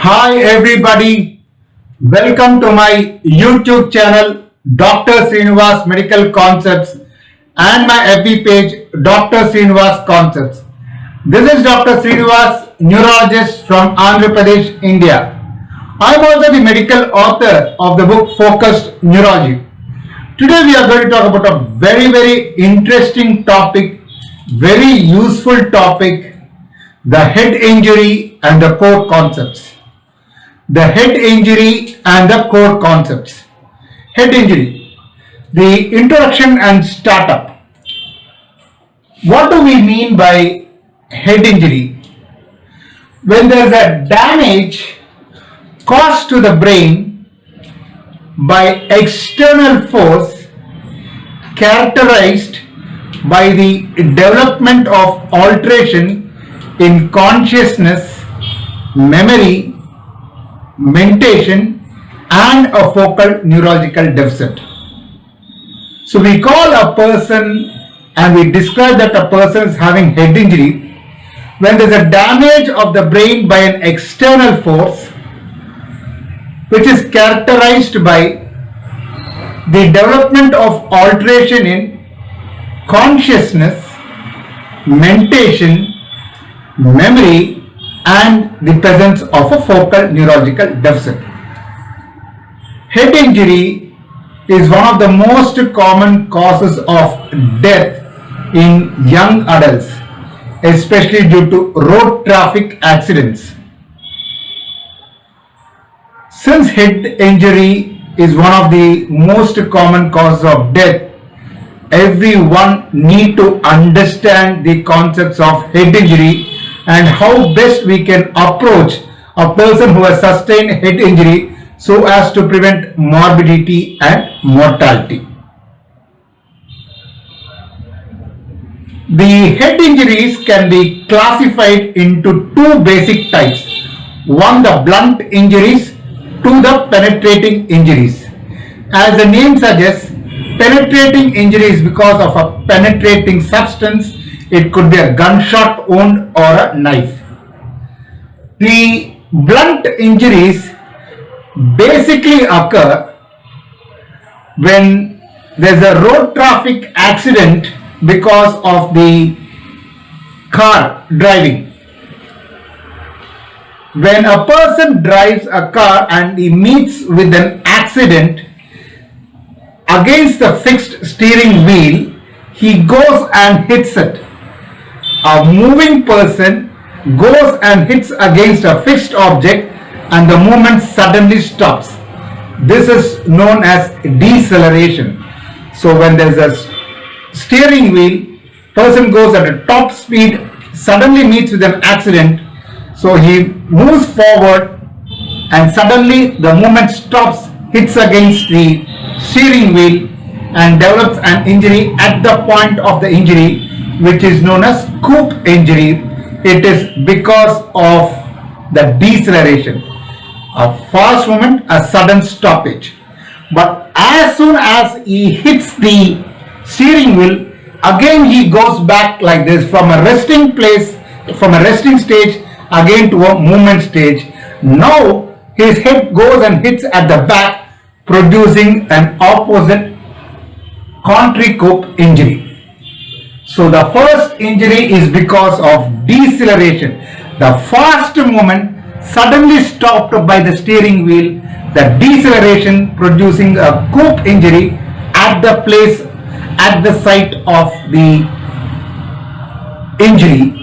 Hi everybody, welcome to my YouTube channel Dr. Srinivas Medical Concepts and my FB page Dr. Srinivas Concepts. This is Dr. Srinivas, neurologist from Andhra Pradesh, India. I am also the medical author of the book Focused Neurology. Today we are going to talk about a very interesting topic, very useful topic, the head injury and the core concepts. The head injury and the core concepts. Head injury, the introduction and startup. What do we mean by head injury? When there is a damage caused to the brain by external force characterized by the development of alteration in consciousness, memory, mentation and a focal neurological deficit. So we call a person and we describe that a person is having head injury when there is a damage of the brain by an external force which is characterized by the development of alteration in consciousness, mentation, memory and the presence of a focal neurological deficit. Head injury is one of the most common causes of death in young adults, especially due to road traffic accidents. Since head injury is one of the most common causes of death, everyone need to understand the concepts of head injury and how best we can approach a person who has sustained head injury so as to prevent morbidity and mortality. The head injuries can be classified into two basic types. One, the blunt injuries, two, the penetrating injuries. As the name suggests, penetrating injury is because of a penetrating substance. It could be a gunshot wound or a knife. The blunt injuries basically occur when there is a road traffic accident because of the car driving. When a person drives a car and he meets with an accident against the fixed steering wheel, he goes and hits it. A moving person goes and hits against a fixed object and the movement suddenly stops. This is known as deceleration. So when there is a steering wheel, person goes at a top speed, suddenly meets with an accident, so he moves forward and suddenly the movement stops, hits against the steering wheel and develops an injury at the point of the injury, which is known as coup injury. It is because of the deceleration, a fast movement, a sudden stoppage. But as soon as he hits the steering wheel, again he goes back like this from a resting place, from a resting stage again to a movement stage. Now his head goes and hits at the back, producing an opposite contrary coup injury. So the first injury is because of deceleration. The fast movement suddenly stopped by the steering wheel, the deceleration producing a coup injury at the place, at the site of the injury.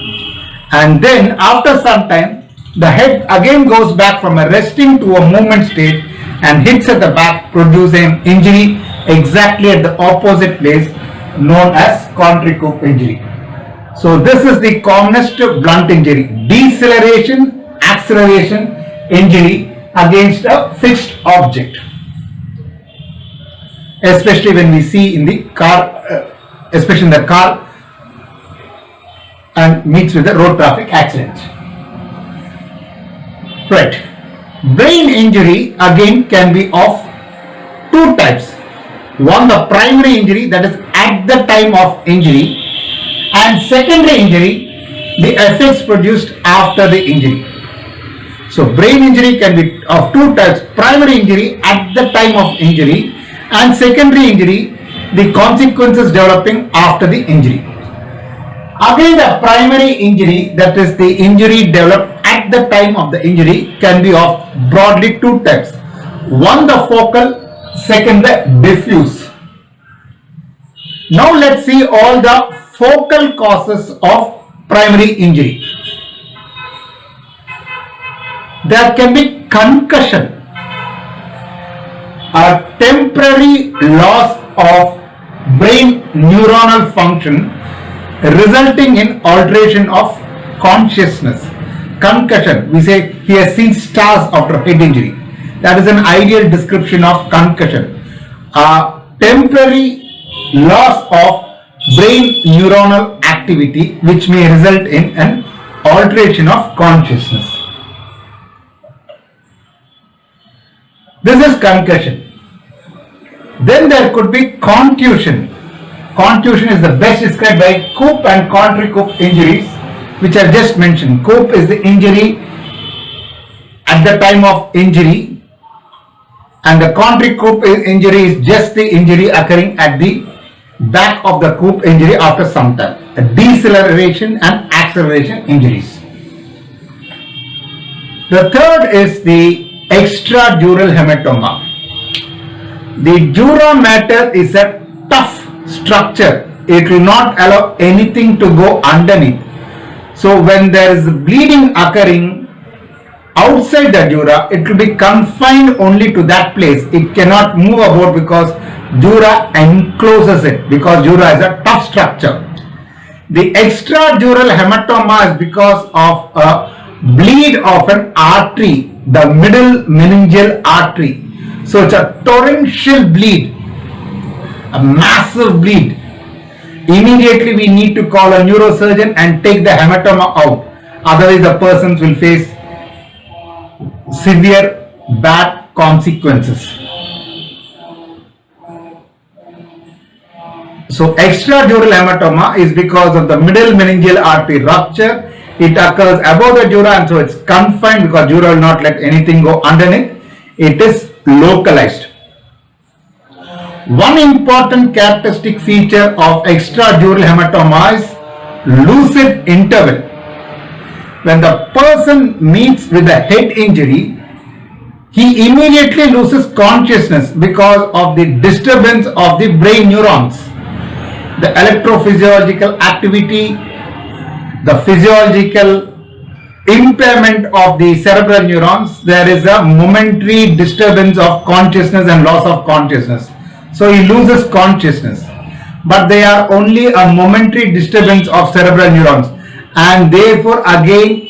And then after some time, the head again goes back from a resting to a movement state and hits at the back, producing injury exactly at the opposite place, known as contrary coup injury. So this is the commonest blunt injury: deceleration, acceleration injury against a fixed object, especially when we see in the car, especially in the car and meets with the road traffic accident. Right. Brain injury again can be of two types. One, the primary injury, that is at the time of injury, and secondary injury, the effects produced after the injury. So brain injury can be of two types: primary injury at the time of injury and secondary injury, the consequences developing after the injury. Again, the primary injury, that is the injury developed at the time of the injury, can be of broadly two types. One, the focal, second, the diffuse. Now let's see all the focal causes of primary injury. There can be concussion, a temporary loss of brain neuronal function resulting in alteration of consciousness. Concussion, we say he has seen stars after head injury. That is an ideal description of concussion. A temporary loss of brain neuronal activity which may result in an alteration of consciousness. This is concussion. Then there could be contusion. Contusion is the best described by Cope and Contrecoop injuries, which I just mentioned. Cope is the injury at the time of injury, and the Contrecoop injury is just the injury occurring at the back of the Cope injury after some time. The deceleration and acceleration injuries. The third is the extradural hematoma. The dura mater is a tough structure. It will not allow anything to go underneath. So when there is bleeding occurring outside the dura, it will be confined only to that place. It cannot move about because dura encloses it, because dura is a tough structure. The extradural hematoma is because of a bleed of an artery, the middle meningeal artery. So it's a torrential bleed, a massive bleed. Immediately we need to call a neurosurgeon and take the hematoma out. Otherwise the persons will face severe bad consequences. So extradural hematoma is because of the middle meningeal artery rupture. It occurs above the dura, and so it's confined because dura will not let anything go underneath. It is localized. One important characteristic feature of extradural hematoma is lucid interval. When the person meets with a head injury, he immediately loses consciousness because of the disturbance of the brain neurons. The electrophysiological activity, the physiological impairment of the cerebral neurons, there is a momentary disturbance of consciousness and loss of consciousness. So he loses consciousness. But they are only a momentary disturbance of cerebral neurons, and therefore again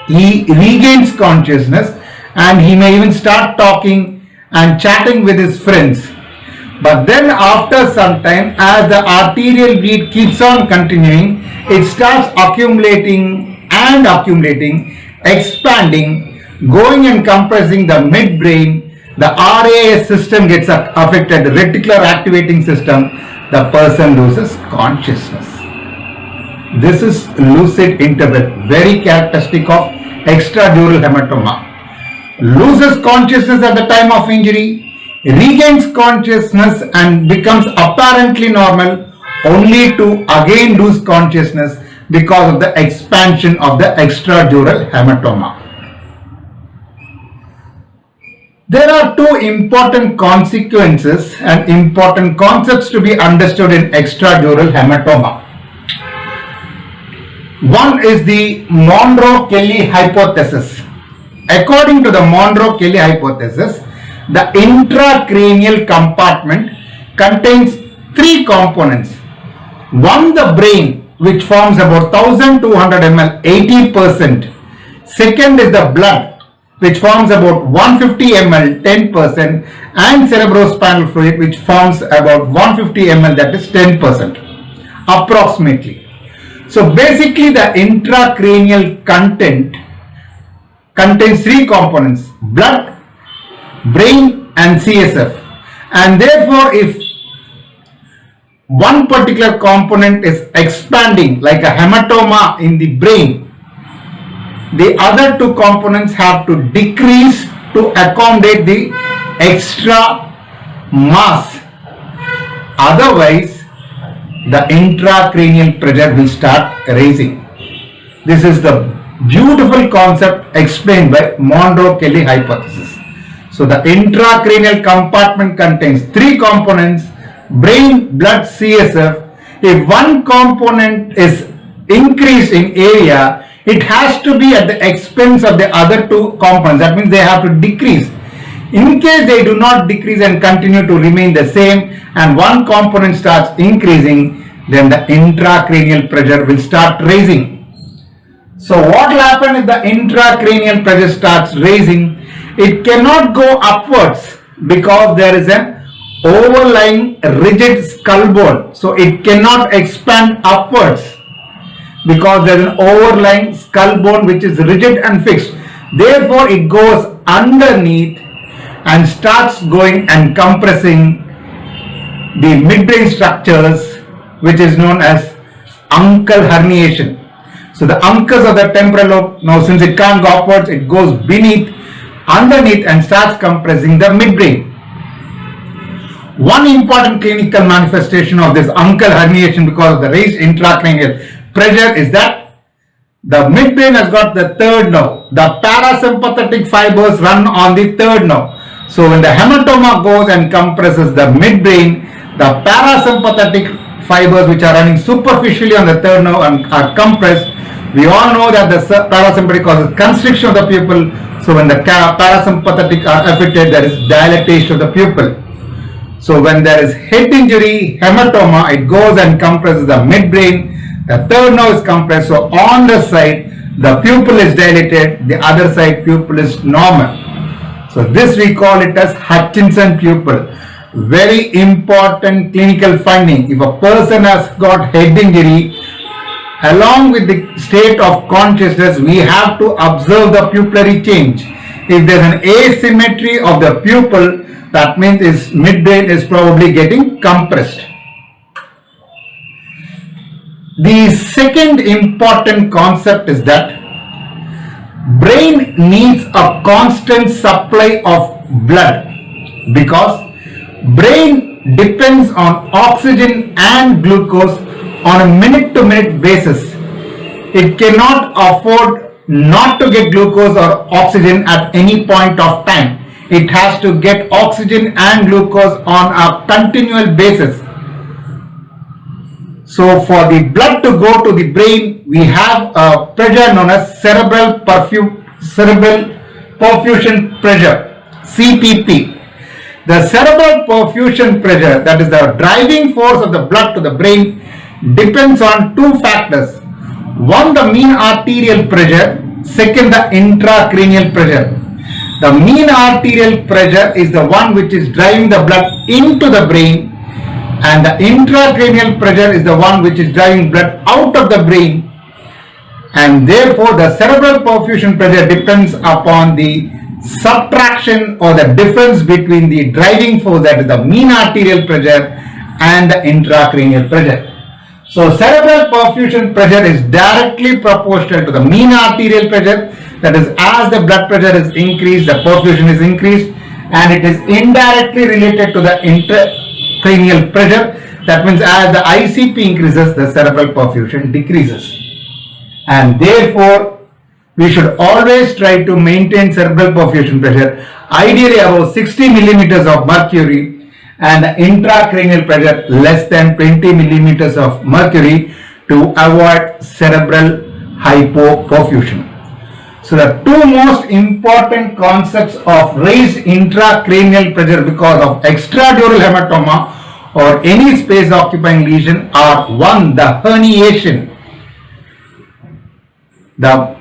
he regains consciousness and he may even start talking and chatting with his friends. But then after some time, as the arterial bleed keeps on continuing, it starts accumulating and accumulating, expanding, going and compressing the midbrain. The RAS system gets affected, the reticular activating system. The person loses consciousness. This is lucid interval, very characteristic of extradural hematoma. Loses consciousness at the time of injury, regains consciousness and becomes apparently normal, only to again lose consciousness because of the expansion of the extradural hematoma. There are two important consequences and important concepts to be understood in extradural hematoma. One is the Monro-Kelly hypothesis. According to the Monro-Kelly hypothesis, the intracranial compartment contains three components. One, the brain, which forms about 1200 ml, 80%. Second is the blood, which forms about 150 ml, 10%, and cerebrospinal fluid, which forms about 150 ml, that is 10%, approximately. So basically the intracranial content contains three components: blood, brain and CSF. And therefore if one particular component is expanding like a hematoma in the brain, the other two components have to decrease to accommodate the extra mass. Otherwise, the intracranial pressure will start raising. This is the beautiful concept explained by Monro-Kelly hypothesis. So the intracranial compartment contains three components: brain, blood, CSF. If one component is increased in area, it has to be at the expense of the other two components. That means they have to decrease. In case they do not decrease and continue to remain the same, and one component starts increasing, then the intracranial pressure will start raising. So what will happen if the intracranial pressure starts raising? It cannot go upwards because there is an overlying rigid skull bone. So it cannot expand upwards because there is an overlying skull bone which is rigid and fixed. Therefore, it goes underneath and starts going and compressing the midbrain structures, which is known as uncal herniation. So the uncus of the temporal lobe, now since it can't go upwards, it goes underneath and starts compressing the midbrain. One important clinical manifestation of this uncal herniation because of the raised intracranial pressure is that the midbrain has got the third nerve. The parasympathetic fibers run on the third nerve. So when the hematoma goes and compresses the midbrain, the parasympathetic fibers which are running superficially on the third nerve and are compressed. We all know that the parasympathetic causes constriction of the pupil. So when the parasympathetic are affected, there is dilatation of the pupil. So when there is head injury, hematoma, it goes and compresses the midbrain. The third nerve is compressed. So on the side, the pupil is dilated. The other side, pupil is normal. So this we call it as Hutchinson pupil. Very important clinical finding. If a person has got head injury, along with the state of consciousness, we have to observe the pupillary change. If there is an asymmetry of the pupil, that means his midbrain is probably getting compressed. The second important concept is that brain needs a constant supply of blood because brain depends on oxygen and glucose on a minute-to-minute basis. It cannot afford not to get glucose or oxygen at any point of time. It has to get oxygen and glucose on a continual basis. So for the blood to go to the brain, we have a pressure known as cerebral perfusion pressure, CPP. The cerebral perfusion pressure, that is the driving force of the blood to the brain, depends on two factors. One, the mean arterial pressure. Second, the intracranial pressure. The mean arterial pressure is the one which is driving the blood into the brain, and the intracranial pressure is the one which is driving blood out of the brain, and therefore the cerebral perfusion pressure depends upon the subtraction or the difference between the driving force, that is the mean arterial pressure, and the intracranial pressure. So cerebral perfusion pressure is directly proportional to the mean arterial pressure. That is, as the blood pressure is increased, the perfusion is increased, and it is indirectly related to the intracranial pressure. That means as the ICP increases, the cerebral perfusion decreases. And therefore, we should always try to maintain cerebral perfusion pressure, ideally above 60 millimeters of mercury, and intracranial pressure less than 20 millimeters of mercury to avoid cerebral hypoperfusion. So the two most important concepts of raised intracranial pressure because of extradural hematoma or any space occupying lesion are: one, the herniation, the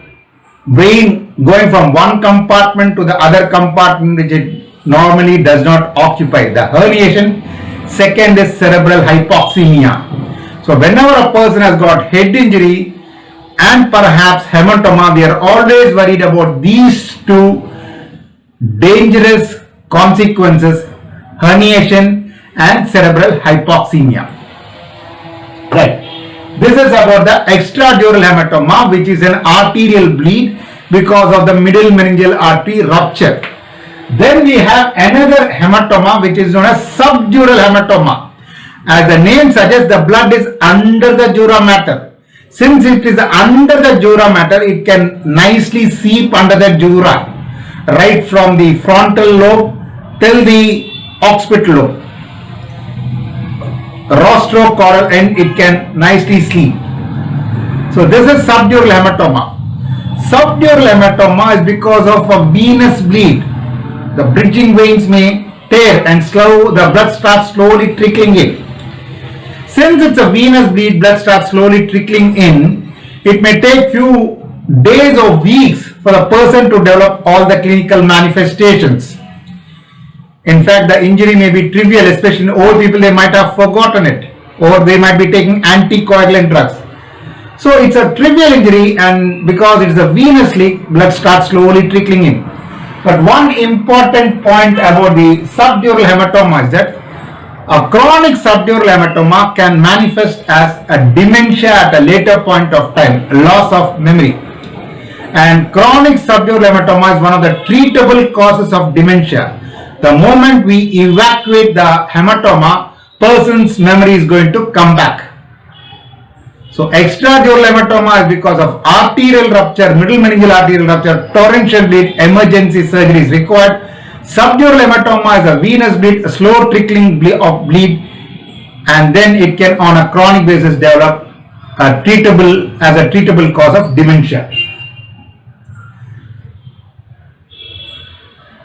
brain going from one compartment to the other compartment which it normally does not occupy, the herniation. Second is cerebral hypoxemia. So whenever a person has got head injury and perhaps hematoma, we are always worried about these two dangerous consequences: herniation and cerebral hypoxemia. Right. This is about the extradural hematoma, which is an arterial bleed because of the middle meningeal artery rupture. Then we have another hematoma which is known as subdural hematoma. As the name suggests, the blood is under the dura mater. Since it is under the dura mater, it can nicely seep under the dura, right from the frontal lobe till the occipital lobe. Rostrocaudal end, it can nicely seep. So this is subdural hematoma. Subdural hematoma is because of a venous bleed. The bridging veins may tear and the blood starts slowly trickling in. Since it's a venous bleed, blood starts slowly trickling in, it may take few days or weeks for the person to develop all the clinical manifestations. In fact, the injury may be trivial, especially in old people, they might have forgotten it, or they might be taking anticoagulant drugs. So it's a trivial injury, and because it is a venous leak, blood starts slowly trickling in. But one important point about the subdural hematoma is that a chronic subdural hematoma can manifest as a dementia at a later point of time, loss of memory. And chronic subdural hematoma is one of the treatable causes of dementia. The moment we evacuate the hematoma, person's memory is going to come back. So extradural hematoma is because of arterial rupture, middle meningeal arterial rupture, torrential bleed, emergency surgery is required. Subdural hematoma is a venous bleed, a slow trickling of bleed, and then it can on a chronic basis develop as a treatable cause of dementia.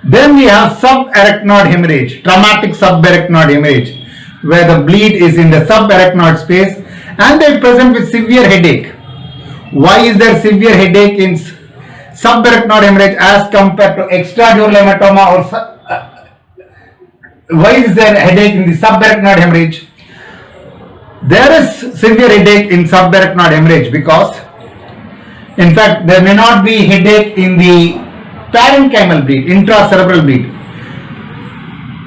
Then we have subarachnoid hemorrhage, traumatic subarachnoid hemorrhage, where the bleed is in the subarachnoid space and they present with severe headache. Why is there severe headache in subarachnoid hemorrhage as compared to extradural hematoma, or why is there headache in the subarachnoid hemorrhage? There is severe headache in subarachnoid hemorrhage because, in fact, there may not be headache in the parenchymal bleed, intracerebral bleed.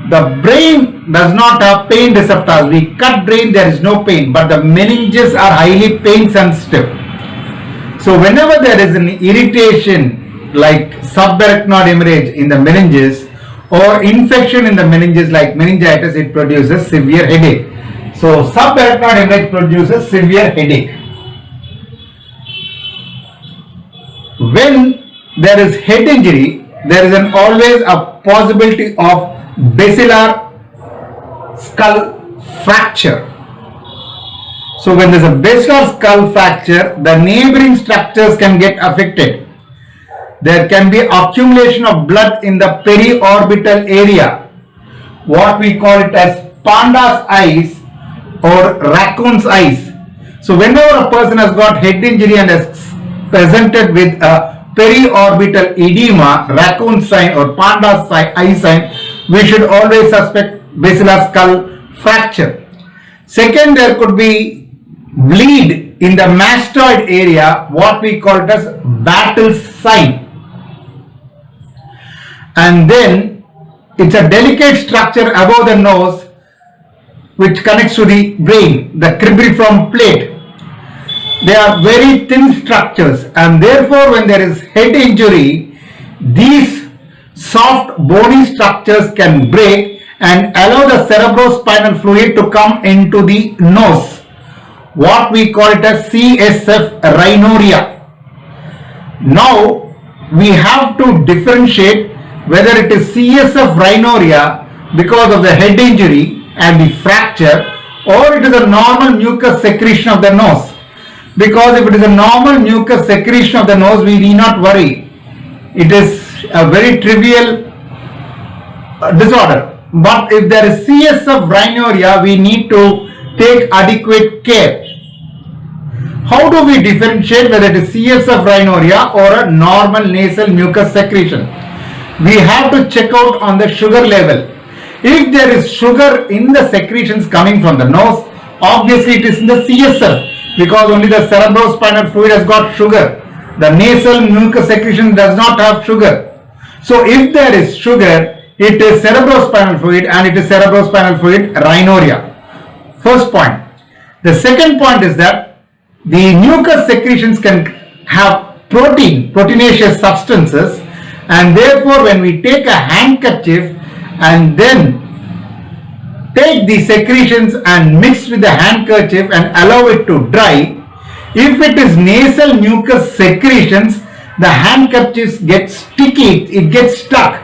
The brain does not have pain receptors. We cut brain, there is no pain, but the meninges are highly pain sensitive. So whenever there is an irritation like subarachnoid hemorrhage in the meninges or infection in the meninges like meningitis, it produces severe headache. So subarachnoid hemorrhage produces severe headache. When there is head injury, there is always a possibility of basilar skull fracture. So when there is a basilar skull fracture, the neighboring structures can get affected. There can be accumulation of blood in the periorbital area, what we call it as panda's eyes or raccoon's eyes. So whenever a person has got head injury and is presented with a periorbital edema, raccoon sign or panda's eye sign, we should always suspect basilar skull fracture. Second, there could be bleed in the mastoid area, what we call it as Battle's sign. And then it's a delicate structure above the nose which connects to the brain, the cribriform plate. They are very thin structures, and therefore when there is head injury, these soft bony structures can break and allow the cerebrospinal fluid to come into the nose, what we call it as CSF rhinorrhea. Now we have to differentiate whether it is CSF rhinorrhea because of the head injury and the fracture, or it is a normal mucus secretion of the nose. Because if it is a normal mucus secretion of the nose, we need not worry. It is a very trivial disorder. But if there is CSF rhinorrhea, we need to take adequate care. How do we differentiate whether it is CSF rhinorrhea or a normal nasal mucus secretion? We have to check out on the sugar level. If there is sugar in the secretions coming from the nose, obviously it is in the CSF, because only the cerebrospinal fluid has got sugar. The nasal mucus secretion does not have sugar. So if there is sugar, it is cerebrospinal fluid, and it is cerebrospinal fluid rhinorrhea. First point. The second point is that the mucus secretions can have proteinaceous substances, and therefore when we take a handkerchief and then take the secretions and mix with the handkerchief and allow it to dry, if it is nasal mucus secretions, the handkerchiefs get sticky, it gets stuck.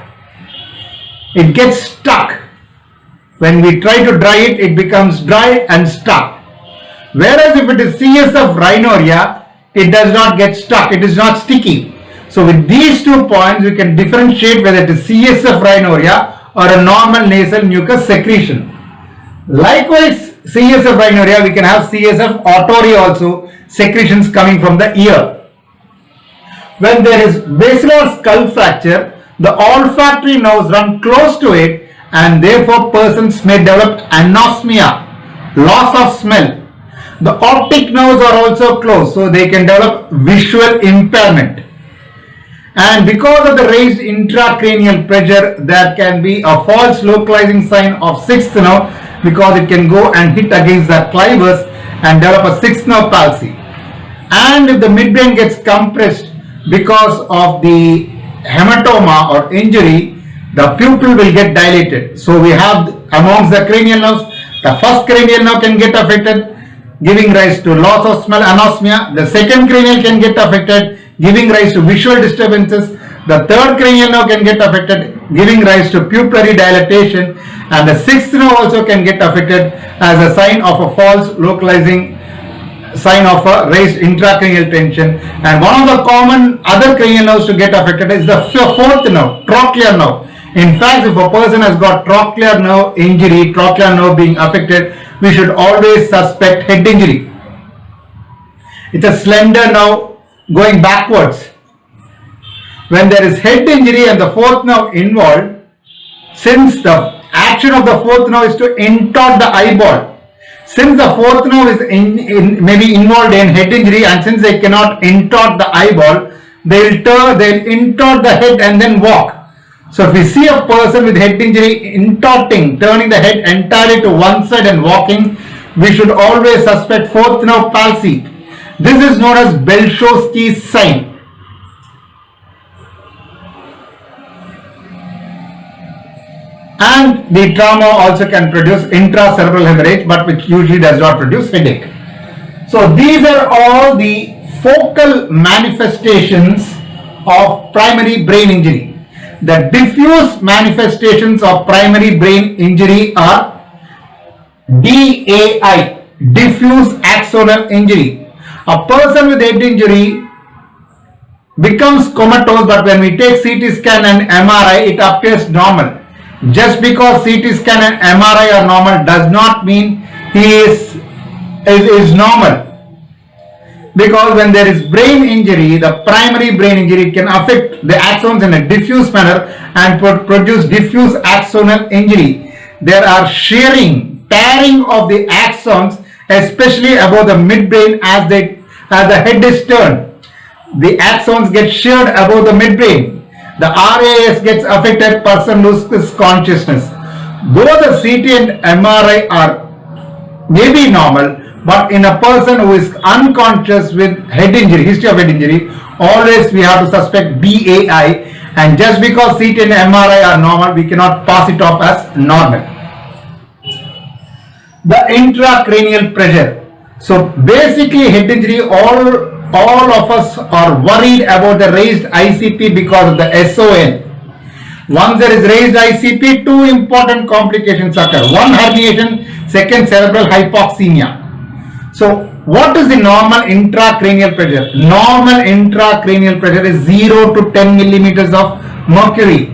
It gets stuck. When we try to dry it, it becomes dry and stuck. Whereas if it is CSF rhinorrhea, it does not get stuck, it is not sticky. So with these 2 points, we can differentiate whether it is CSF rhinorrhea or a normal nasal mucus secretion. Likewise, CSF rhinorrhea, we can have CSF otorrhea also, secretions coming from the ear. When there is basilar skull fracture, the olfactory nerves run close to it, and therefore persons may develop anosmia, loss of smell. The optic nerves are also close, so they can develop visual impairment. And because of the raised intracranial pressure, there can be a false localizing sign of sixth nerve, because it can go and hit against the clivus and develop a sixth nerve palsy. And if the midbrain gets compressed because of the hematoma or injury, the pupil will get dilated. So we have amongst the cranial nerves, the first cranial nerve can get affected, giving rise to loss of smell, anosmia. The second cranial can get affected, giving rise to visual disturbances. The third cranial nerve can get affected, giving rise to pupillary dilatation. And the sixth nerve also can get affected as a sign of a false localizing sign of a raised intracranial tension. And one of the common other cranial nerves to get affected is the fourth nerve, trochlear nerve. In fact, if a person has got trochlear nerve injury, trochlear nerve being affected, we should always suspect head injury. It's a slender nerve going backwards. When there is head injury and the fourth nerve involved, since the action of the fourth nerve is to entort the eyeball, since the fourth nerve is maybe involved in head injury, and since they cannot entort the eyeball, they'll entort the head and then walk. So if we see a person with head injury entorting, turning the head entirely to one side and walking, we should always suspect fourth nerve palsy. This is known as Belshazzar's sign. And the trauma also can produce intracerebral hemorrhage, but which usually does not produce headache. So these are all the focal manifestations of primary brain injury. The diffuse manifestations of primary brain injury are DAI, diffuse axonal injury. A person with head injury becomes comatose, but when we take CT scan and MRI, it appears normal. Just because CT scan and MRI are normal does not mean he is normal. Because when there is brain injury, the primary brain injury can affect the axons in a diffuse manner and produce diffuse axonal injury. There are shearing, tearing of the axons, especially above the midbrain as the head is turned. The axons get sheared above the midbrain. The RAS gets affected, person loses consciousness. Though the CT and MRI are maybe normal, but in a person who is unconscious with head injury, history of head injury, always we have to suspect BAI, and just because CT and MRI are normal, we cannot pass it off as normal. The intracranial pressure. So basically head injury, all of us are worried about the raised ICP because of the SON. Once there is raised ICP, two important complications occur. One, herniation, second, cerebral hypoxemia. So what is the normal intracranial pressure? Normal intracranial pressure is 0 to 10 millimeters of mercury.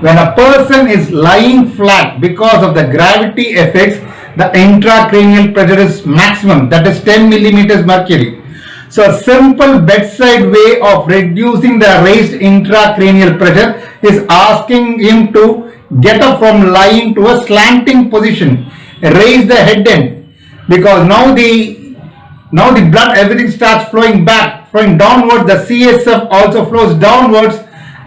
When a person is lying flat because of the gravity effects, the intracranial pressure is maximum, that is 10 millimeters mercury. So a simple bedside way of reducing the raised intracranial pressure is asking him to get up from lying to a slanting position, raise the head end, because now the blood, everything starts flowing back, flowing downwards. The CSF also flows downwards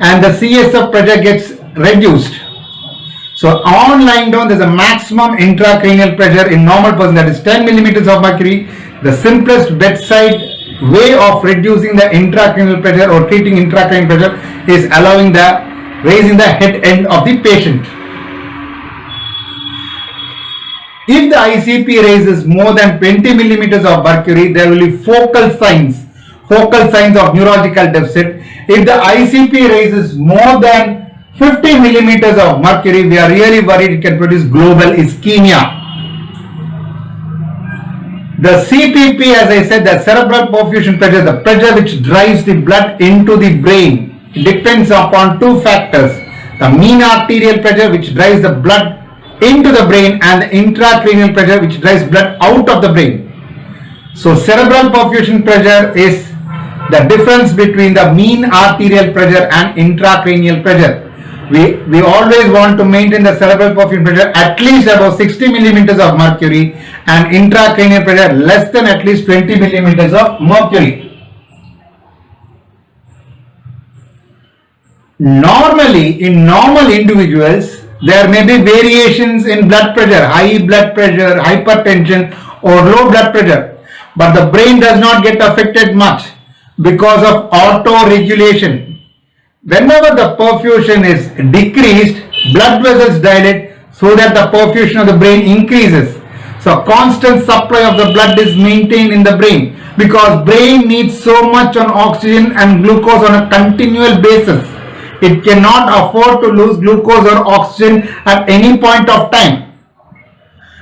and the CSF pressure gets reduced. So on lying down, there is a maximum intracranial pressure in normal person, that is 10 millimeters of mercury. The simplest bedside way of reducing the intracranial pressure or treating intracranial pressure is allowing the raising the head end of the patient. If the ICP raises more than 20 millimeters of mercury, there will be focal signs of neurological deficit. If the ICP raises more than 50 millimeters of mercury, we are really worried it can produce global ischemia. The CPP, as I said, the cerebral perfusion pressure, the pressure which drives the blood into the brain, depends upon two factors: the mean arterial pressure, which drives the blood into the brain, and the intracranial pressure, which drives blood out of the brain. So cerebral perfusion pressure is the difference between the mean arterial pressure and intracranial pressure. We always want to maintain the cerebral perfusion pressure at least above 60 millimeters of mercury and intracranial pressure less than at least 20 millimeters of mercury. Normally, in normal individuals, there may be variations in blood pressure, high blood pressure, hypertension or low blood pressure, but the brain does not get affected much because of auto-regulation. Whenever the perfusion is decreased, blood vessels dilate so that the perfusion of the brain increases. So constant supply of the blood is maintained in the brain because brain needs so much on oxygen and glucose on a continual basis. It cannot afford to lose glucose or oxygen at any point of time.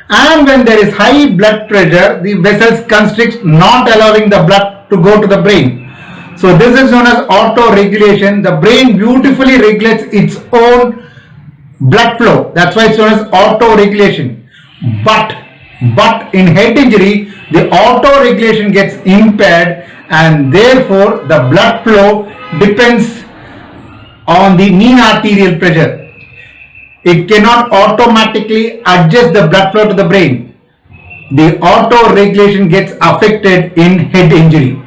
And when there is high blood pressure, the vessels constrict, not allowing the blood to go to the brain. So this is known as auto-regulation. The brain beautifully regulates its own blood flow. That's why it's known as auto-regulation. But in head injury, the auto-regulation gets impaired, and therefore the blood flow depends on the mean arterial pressure. It cannot automatically adjust the blood flow to the brain. The auto-regulation gets affected in head injury.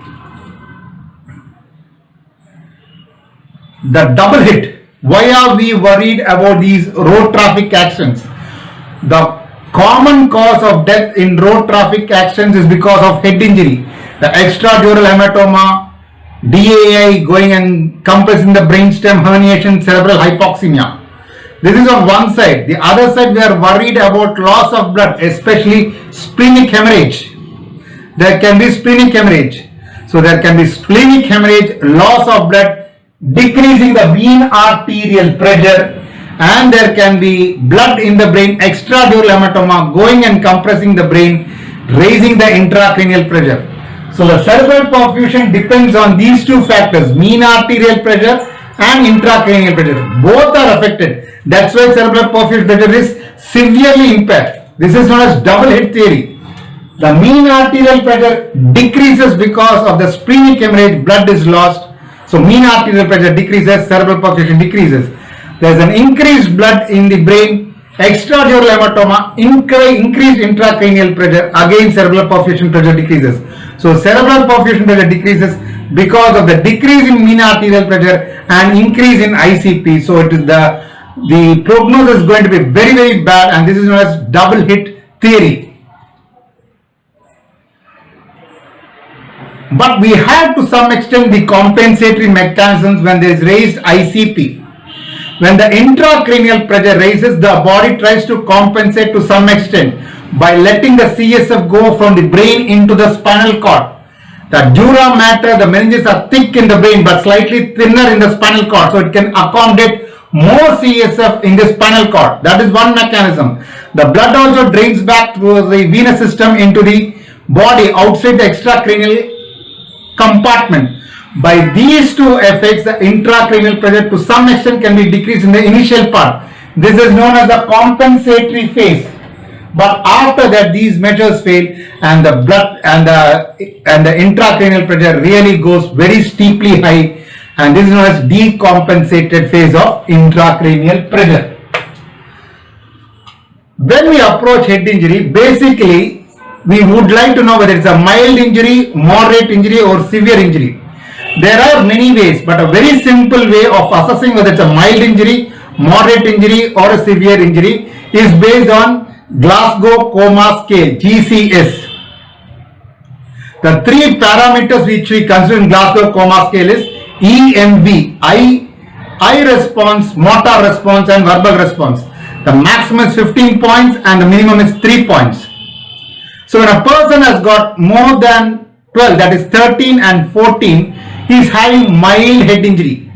The double hit. Why are we worried about these road traffic accidents? The common cause of death in road traffic accidents is because of head injury. The extradural hematoma, DAI going and compressing the brainstem, herniation, cerebral hypoxemia. This is on one side. The other side, we are worried about loss of blood, especially splenic hemorrhage. There can be splenic hemorrhage. So there can be splenic hemorrhage, loss of blood, decreasing the mean arterial pressure, and there can be blood in the brain, extradural hematoma going and compressing the brain, raising the intracranial pressure. So the cerebral perfusion depends on these two factors, mean arterial pressure and intracranial pressure. Both are affected. That's why cerebral perfusion pressure is severely impaired. This is known as double hit theory. The mean arterial pressure decreases because of the splenic hemorrhage, blood is lost. So mean arterial pressure decreases, cerebral perfusion decreases. There is an increased blood in the brain, extradural hematoma, increased intracranial pressure, again cerebral perfusion pressure decreases. So cerebral perfusion pressure decreases because of the decrease in mean arterial pressure and increase in ICP. So it is the prognosis is going to be very, very bad, and this is known as double hit theory. But we have to some extent the compensatory mechanisms when there is raised ICP. When the intracranial pressure raises, the body tries to compensate to some extent by letting the CSF go from the brain into the spinal cord. The dura mater, the meninges are thick in the brain but slightly thinner in the spinal cord, so it can accommodate more CSF in the spinal cord. That is one mechanism. The blood also drains back through the venous system into the body outside the extracranial compartment. By these two effects, the intracranial pressure to some extent can be decreased in the initial part. This is known as the compensatory phase. But after that, these measures fail, and the blood and the intracranial pressure really goes very steeply high, and this is known as decompensated phase of intracranial pressure. When we approach head injury, basically we would like to know whether it's a mild injury, moderate injury or severe injury. There are many ways, but a very simple way of assessing whether it's a mild injury, moderate injury or a severe injury is based on Glasgow Coma Scale, GCS. The three parameters which we consider in Glasgow Coma Scale is EMV, eye response, motor response and verbal response. The maximum is 15 points and the minimum is 3 points. So when a person has got more than 12, that is 13 and 14, he is having mild head injury.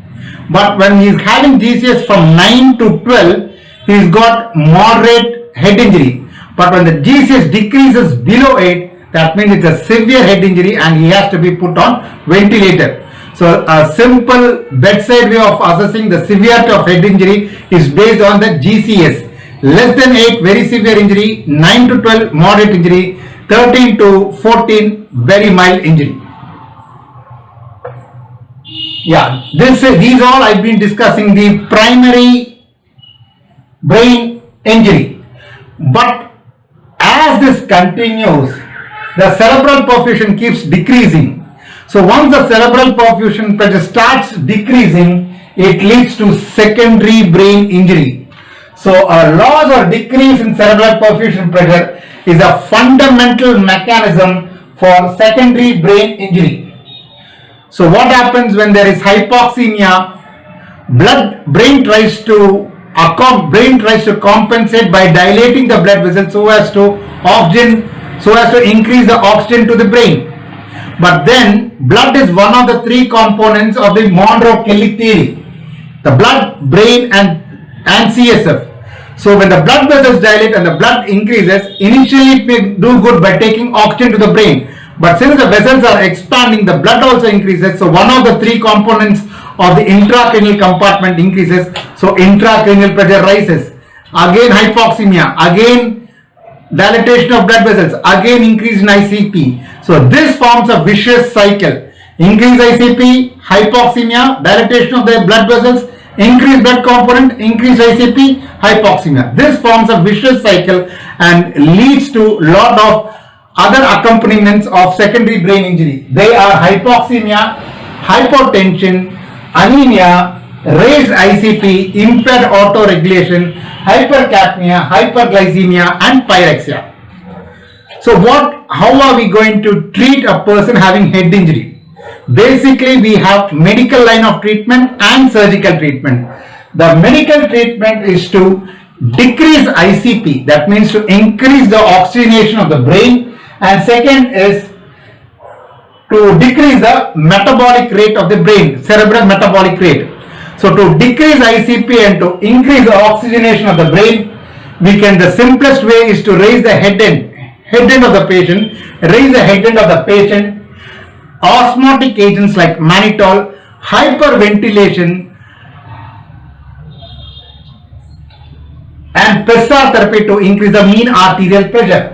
But when he is having GCS from 9 to 12, he has got moderate head injury. But when the GCS decreases below 8, that means it's a severe head injury and he has to be put on ventilator. So a simple bedside way of assessing the severity of head injury is based on the GCS. Less than 8, very severe injury; 9 to 12, moderate injury; 13 to 14, very mild injury. Yeah, these all I've been discussing the primary brain injury. But as this continues, the cerebral perfusion keeps decreasing. So once the cerebral perfusion pressure starts decreasing, it leads to secondary brain injury. So a loss or decrease in cerebral perfusion pressure is a fundamental mechanism for secondary brain injury. So what happens when there is hypoxemia? Brain tries to compensate by dilating the blood vessels so as to increase the oxygen to the brain. But then blood is one of the three components of the Monro-Kelly theory: the blood, brain and CSF. So when the blood vessels dilate and the blood increases, initially it may do good by taking oxygen to the brain. But since the vessels are expanding, the blood also increases. So one of the three components of the intracranial compartment increases. So intracranial pressure rises. Again hypoxemia. Again dilatation of blood vessels. Again increase in ICP. So this forms a vicious cycle. Increase ICP, hypoxemia, dilatation of the blood vessels, increased blood component, increased ICP, hypoxemia. This forms a vicious cycle and leads to lot of other accompaniments of secondary brain injury. They are hypoxemia, hypotension, anemia, raised ICP, impaired autoregulation, hypercapnia, hyperglycemia and pyrexia. So how are we going to treat a person having head injury? Basically, we have medical line of treatment and surgical treatment. The medical treatment is to decrease ICP, that means to increase the oxygenation of the brain, and second is to decrease the metabolic rate of the brain, cerebral metabolic rate. So to decrease ICP and to increase the oxygenation of the brain, the simplest way is to raise the head end of the patient, osmotic agents like mannitol, hyperventilation and Pessar therapy to increase the mean arterial pressure.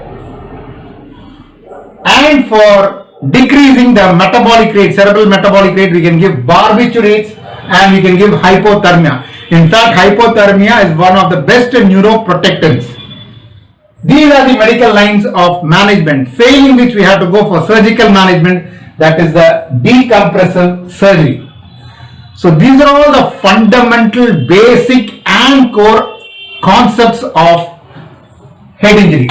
And for decreasing the metabolic rate, cerebral metabolic rate, we can give barbiturates and we can give hypothermia. In fact, hypothermia is one of the best neuroprotectants. These are the medical lines of management, failing which we have to go for surgical management, that is the decompressive surgery. So these are all the fundamental, basic and core concepts of head injury.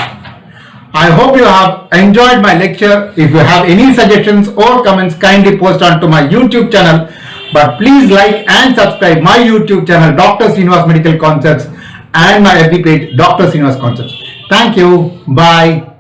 I hope you have enjoyed my lecture. If you have any suggestions or comments, kindly post onto my YouTube channel. But please like and subscribe my YouTube channel, Dr. Srinivas Medical Concepts, and my FB page, Dr. Srinivas Concepts. Thank you. Bye.